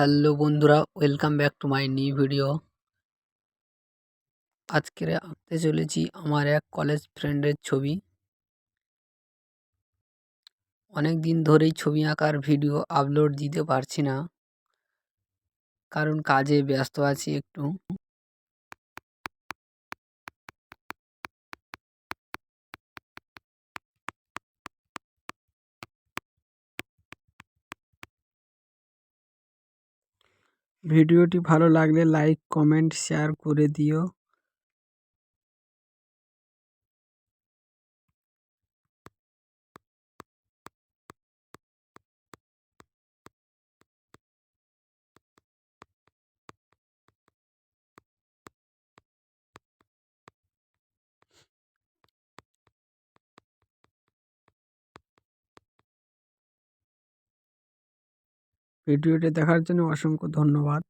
Hello বন্ধুরা, welcome back to my new video. আজকে আঁকতে চলেছি আমার এক কলেজ ফ্রেন্ডের ছবি। অনেক দিন ধরেই ছবি আঁকার ভিডিও আপলোড দিতে পারছি না, কারণ কাজে ব্যস্ত আছি একটু। ভিডিওটি ভালো লাগলে লাইক, কমেন্ট, শেয়ার করে দিও। ভিডিওটি দেখার জন্য অসংখ্য ধন্যবাদ।